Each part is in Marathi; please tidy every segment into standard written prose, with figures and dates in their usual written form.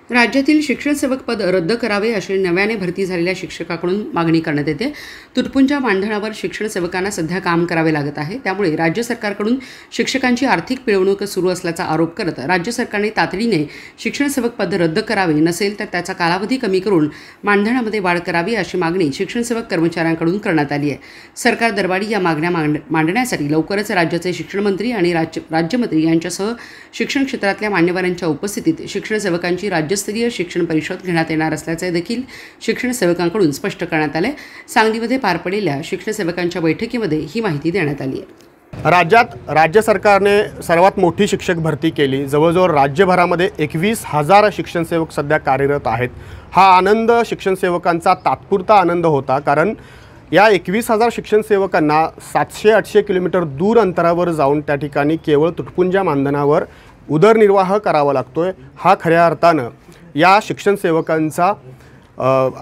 राज्यातील शिक्षण सेवक पद रद्द करावे अशी नव्याने भरती झालेल्या शिक्षकाकडून मागणी करण्यात येते। तुटपुंज्या मानधनावर शिक्षण सेवकांना सध्या काम करावे लागत आहे। त्यामुळे राज्य सरकारकडून शिक्षकांची आर्थिक पिळवणूक सुरू असल्याचा आरोप करत राज्य सरकारने तातडीने शिक्षण सेवक पद रद्द करावे, नसेल तर त्याचा कालावधी कमी करून मानधनामध्ये वाढ करावी अशी मागणी शिक्षण सेवक कर्मचाऱ्यांकडून करण्यात आली आहे। सरकार दरबारी या मागण्या मांडण्यासाठी लवकरच राज्याचे शिक्षण मंत्री आणि राज्यमंत्री यांच्यासह शिक्षण क्षेत्रातल्या मान्यवरांच्या उपस्थितीत शिक्षण सेवकांची राज्यस्तरीय शिक्षण परिषद घेण्यात येणार असल्याचे देखील शिक्षण सेवकांकडून स्पष्ट करण्यात आले। सांगलीमध्ये पार पडलेल्या शिक्षण सेवकांच्या बैठकीमध्ये ही माहिती देण्यात आली आहे। राज्यात राज्य सरकारने सर्वात मोठी शिक्षक भरती केली। जवळजवळ राज्यभरामध्ये 21,000 शिक्षण सेवक सध्या कार्यरत आहेत। हा आनंद शिक्षण सेवकांचा तात्पुरता आनंद होता, कारण या 21,000 शिक्षण सेवकांना 700-800 किलोमीटर दूर अंतरावर जाऊन त्या ठिकाणी केवळ तुटपुंज्या मानधनावर उदरनिर्वाह करावा लागतोय। हा खऱ्या अर्थानं या शिक्षण सेवकांचा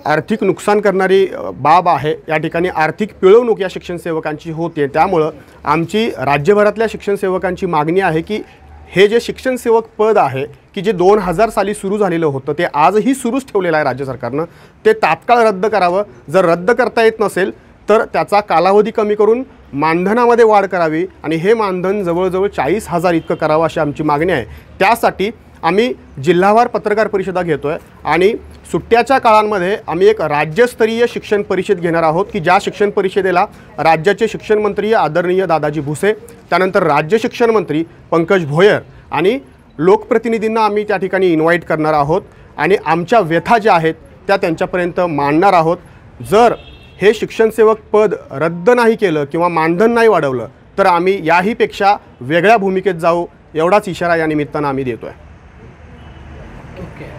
आर्थिक नुकसान करणारी बाब आहे। या ठिकाणी आर्थिक पिळवणूक या शिक्षण सेवकांची होते। त्यामुळं आमची राज्यभरातल्या शिक्षण सेवकांची मागणी आहे की हे जे शिक्षण सेवक पद आहे की जे 2000 साली सुरू झालेलं होतं ते आजही सुरूच ठेवलेलं आहे राज्य सरकारनं, ते तात्काळ रद्द करावं। जर रद्द करता येत नसेल तर त्याचा कालावधी कमी करून मानधनामध्ये वाढ करावी आणि हे मानधन जवळजवळ 40,000 इतकं करावं अशी आमची मागणी आहे। त्यासाठी आम्ही जिल्हावार पत्रकार परिषदा घेतोय आणि सुट्ट्याच्या काळांमध्ये आम्ही एक राज्यस्तरीय शिक्षण परिषद घेणार आहोत की ज्या शिक्षण परिषदेला राज्याचे शिक्षण मंत्री आदरणीय दादाजी भुसे, त्यानंतर राज्य शिक्षण मंत्री पंकज भोयर आणि लोकप्रतिनिधींना आम्ही त्या ठिकाणी इन्व्हाइट करणार आहोत आणि आमच्या व्यथा ज्या आहेत त्या त्यांच्यापर्यंत मांडणार आहोत। जर हे शिक्षण सेवक पद रद्द नाही केलं किंवा मानधन नाही वाढवलं तर आम्ही याहीपेक्षा वेगळ्या भूमिकेत जाऊ, एवढाच इशारा या निमित्तानं आम्ही देतोय। ओके।